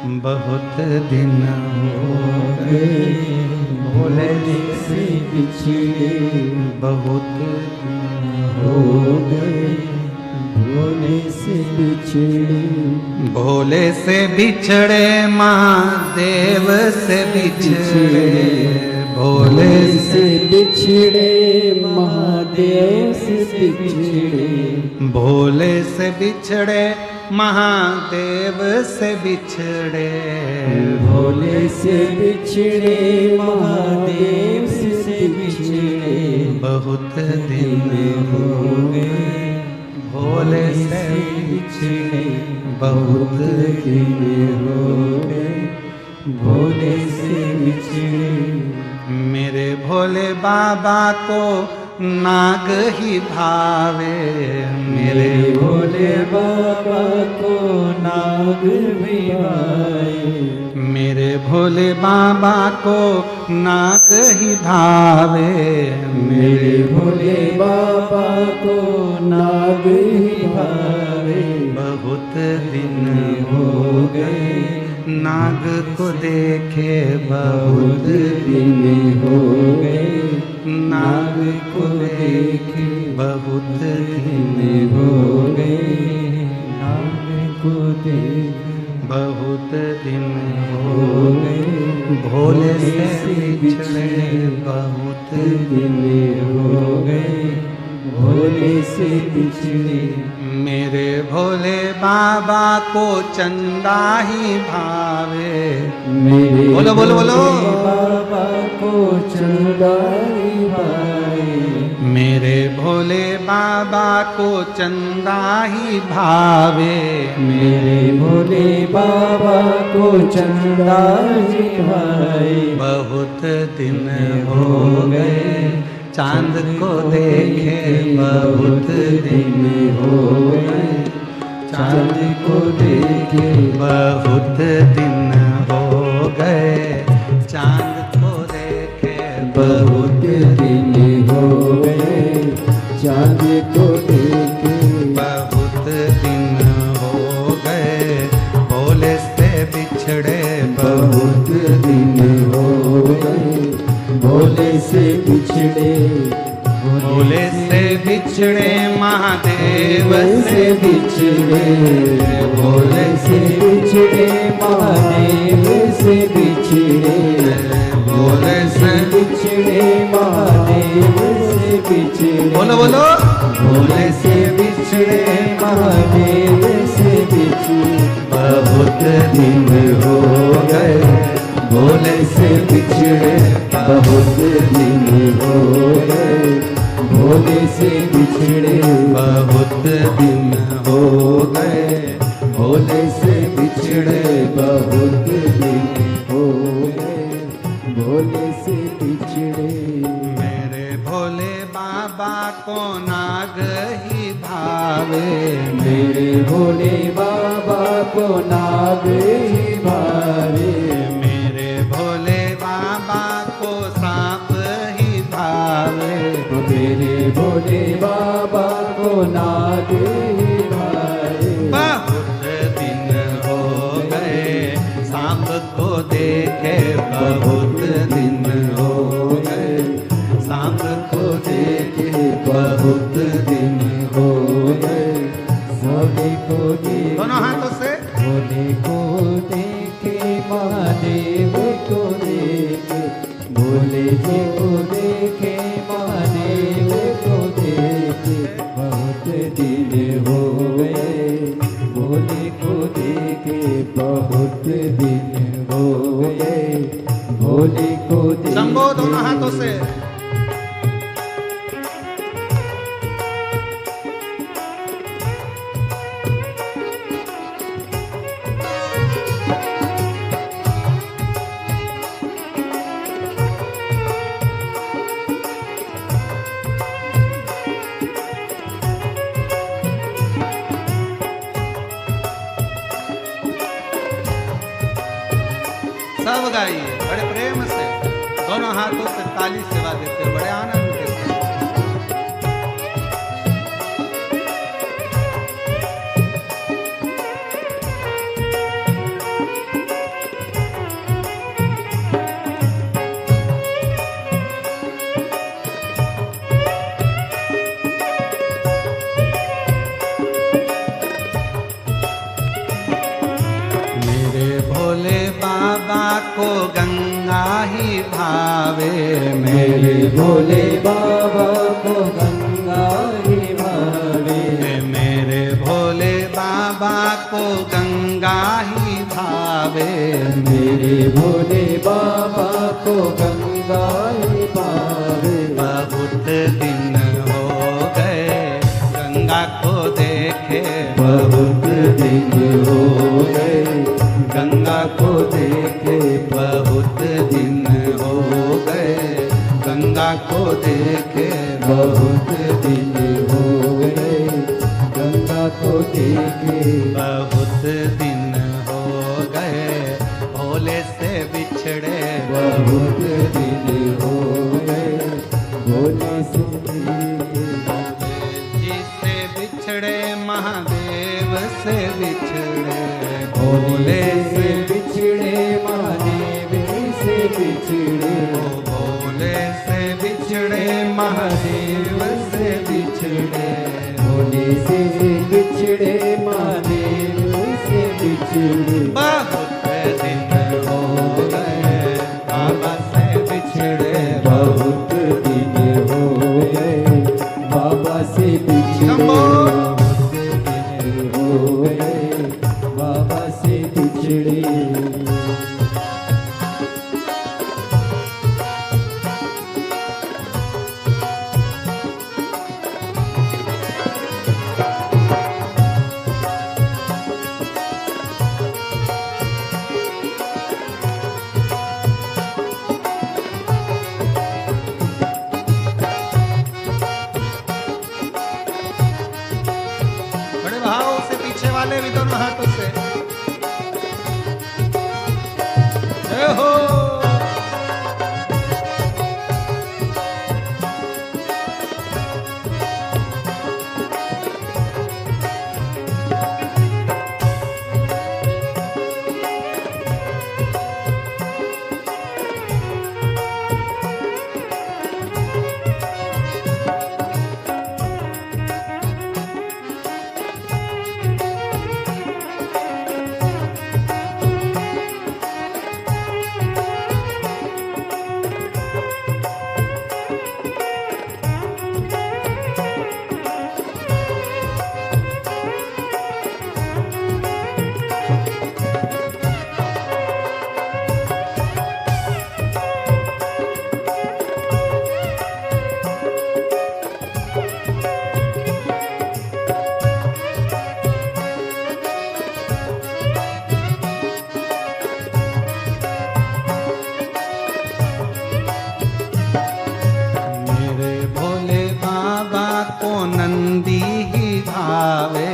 बहुत दिन हो गए भोले से बिछड़े, बहुत हो गए भोले से बिछड़े। भोले से बिछड़े महादेव से बिछड़े, भोले से बिछड़े महादेव से बिछड़े। भोले से बिछड़े महादेव से बिछड़े, भोले से बिछड़े महादेव से बिछड़े। बहुत दिन हो गए भोले से बिछड़े, बहुत दिन हो गए भोले से बिछड़े। मेरे भोले बाबा को नाग ही भावे, मेरे भोले बाबा को नाग भी भाए। मेरे भोले बाबा को नाग ही भावे, मेरे भोले बाबा को नाग ही भावे। बहुत दिन हो गए नाग को देखे, बहुत दिन हो गए नाग को देखे, बहुत दिन हो गए नाग को देखे। बहुत दिन हो गए भोले से बिछड़े, बहुत दिन हो गए भोले से बिछड़े। मेरे भोले बाबा को चंदा ही भावे। मेरे बोलो बोलो बोलो। बाबा को चंदा ही भावे। मेरे भोले बाबा को चंदा ही भावे, मेरे भोले बाबा को चंदा ही भावे। बहुत दिन हो गए चांद को देखे, बहुत दिन हो गए चांद को देखे। बहुत दिन हो गए चांद को देखे, बहुत दिन हो गए चांद को देखे। बहुत दिन हो गए भोले से बिछड़े, बहुत दिन हो गए भोले से बिछड़े। भोले से बिछड़े महादेव से बिछड़े, भोले से बिछड़े महादेव से बिछड़े। भोले से बिछड़े महादेव से बिछड़े। बोलो बोलो। भोले से बिछड़े महादेव से बिछड़े। बहुत दिन हो गए भोले से बिछड़े, बहुत दिन हो गए भोले से बिछड़े। बहुत दिन हो गए भोले से बिछड़े, बहुत दिन हो गए भोले से बिछड़े। मेरे भोले बाबा को नाग ही भावे, मेरे भोले बाबा को नाग ही भावे। मेरे भोले बाबा को सांप ही भावे, मेरे भोले बाबा को नाग ही भावे। बहुत दिन हो गए सांप को देखे, बहुत दिन हो गए सांप को देखे, बहुत दिन हो गए भोले को देखे। दोनों हाथों से भोले को देखे महादेव को देखे। भोले जी को देखे महादेव को देखे। बहुत दिन हो गए भोले को देखे। बहुत दिन हो गए भोले को देखे। शंभो दोनों हाथों से। सब गाइए बड़े प्रेम से, दोनों हाथों से ताली सेवा देते हैं, बड़े आनंद के साथ। मेरे भोले बाबा को गंगा ही भावे, मेरे भोले बाबा को गंगा ही भावे, मेरे भोले बाबा को गंगा ही भावे, मेरे भोले बाबा को गंगा ही भावे। बहुत दिन हो गए गंगा को देखे, बहुत दिन हो गए गंगा को देखे, बहुत दिन हो गए गंगा को देखे, बहुत दिन हो गए गंगा को देखे, बहुत दिन हो गए भोले से बिछड़े, बहुत दिन हो गए भोले से जी से बिछड़े, महादेव से बिछड़े, भोले से बिछड़े महादेव से बिछड़े, भोले से बिछड़े, महादेव से बिछड़े, भोले से बिछड़े महादेव से बिछड़े। बहुत दिन हो गए बाबा से बिछड़े, बहुत दिन हो गए बाबा से बिछड़े, बहुत दिन हो गए बाबा से बिछड़े। बड़े भाव से पीछे वाले भी दोनों हाथों से जय हो। मेरे भोले बाबा को नंदी ही भावे,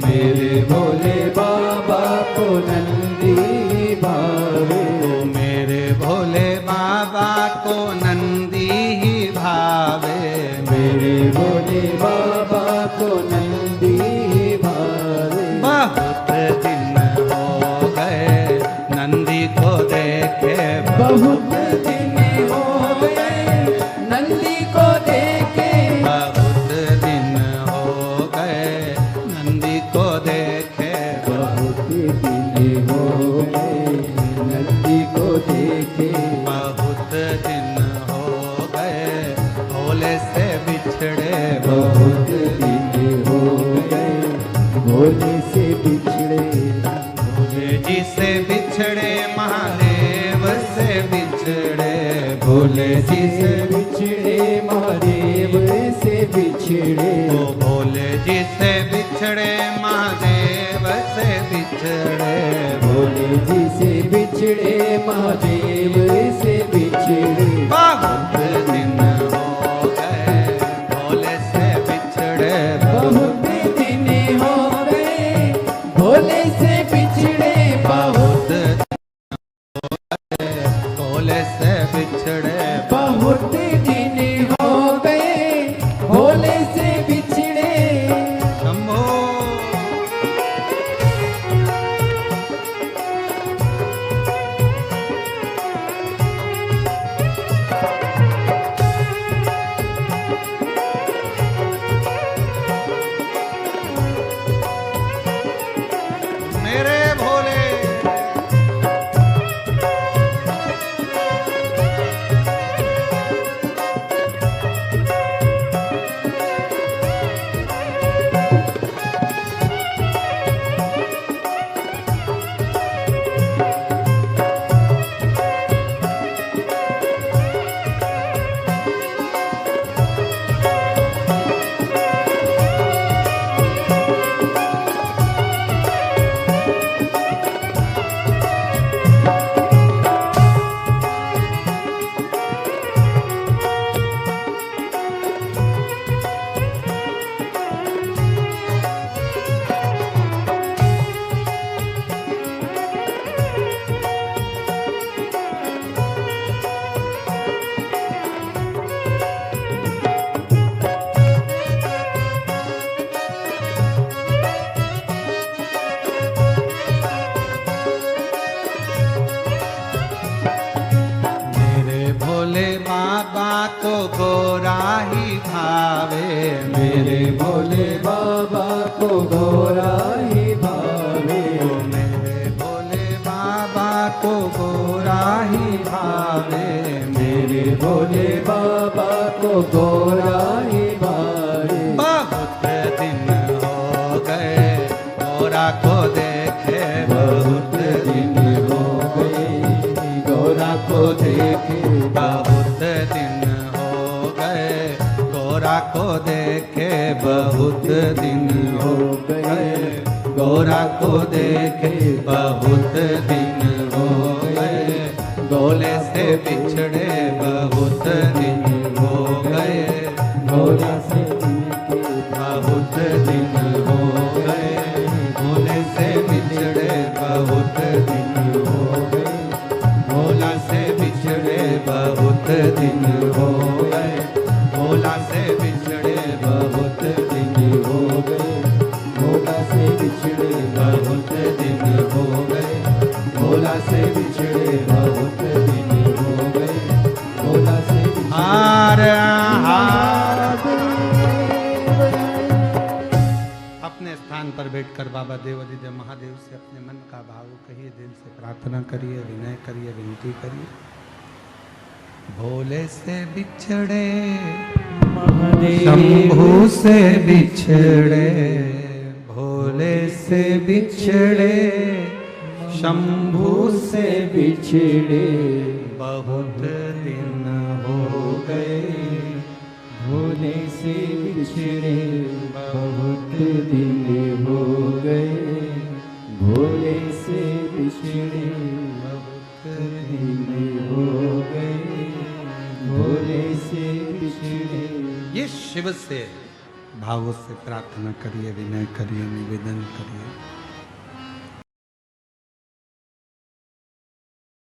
मेरे भोले बाबा को नंदी भावे, मेरे भोले बाबा को नंदी ही भावे, मेरे भोले बाबा को नंदी भावे। बहुत दिन हो गए नंदी को देखे, बहुत दिन हो गए नंदी को देखे, बहुत दिन हो गए नंदी को देखे, बहुत दिन हो गए नंदी को देखे, बहुत दिन हो गए भोले से बिछड़े, बहुत दिन हो गए भोले से बिछड़े। भोले जी से बिछड़े, महादेव से बिछड़े, भोले जी से बिछड़े महादेव से बिछड़े, ओ भोले जी से बिछड़े, महादेव से बिछड़े, भोले जी से बिछड़े महादेव से बिछड़े। बहुत दिन हो गए भोले से बिछड़े, बहुत दिन हो गए भोले से बिछड़े, बहुत भोले से बिछड़े, बहुत दिन हो गए भोले से बिछड़े। शंभो गोरा ही भावे। मेरे भोले बाबा को गोरा ही भावे। मेरे भोले बाबा को गोरा ही भावे। मेरे भोले बाबा को गोरा ही भावे। बहुत दिन हो गए गोरा को देखे, बहुत दिन हो गए गोरा को देखे। बहुत दिन हो गए गोरा को देखे, बहुत दिन हो गए गोरा को देखे, बहुत दिन हो गए गोले से बिछड़े, बहुत दिन हो गए गोरा से बहुत दिन हो गए गोले से बिछड़े, बहुत दिन हो गए गोला से बिछड़े, बहुत दिन हो गए गोला से बिछड़े, बहुत दिन हो गए गोरा से बिछड़े। बहुत दिन हो गए गोला से बिछड़े बहुत दिन हो गए। गोला से हार हार। अपने स्थान पर बैठकर बाबा देवादिदेव महादेव से अपने मन का भाव कहिए, दिल से प्रार्थना करिए, विनय करिए, विनती करिए। भोले से बिछड़े शंभू से बिछड़े, भोले से बिछड़े शंभू से बिछड़े बहुत दिन हो गए। भोले से बिछड़े बहुत दिन हो गए। भोले से बिछड़े बहुत दिन हो गए। भोले से बिछड़े। ये शिव से भाव से प्रार्थना करिए, विनय करिए, निवेदन करिए।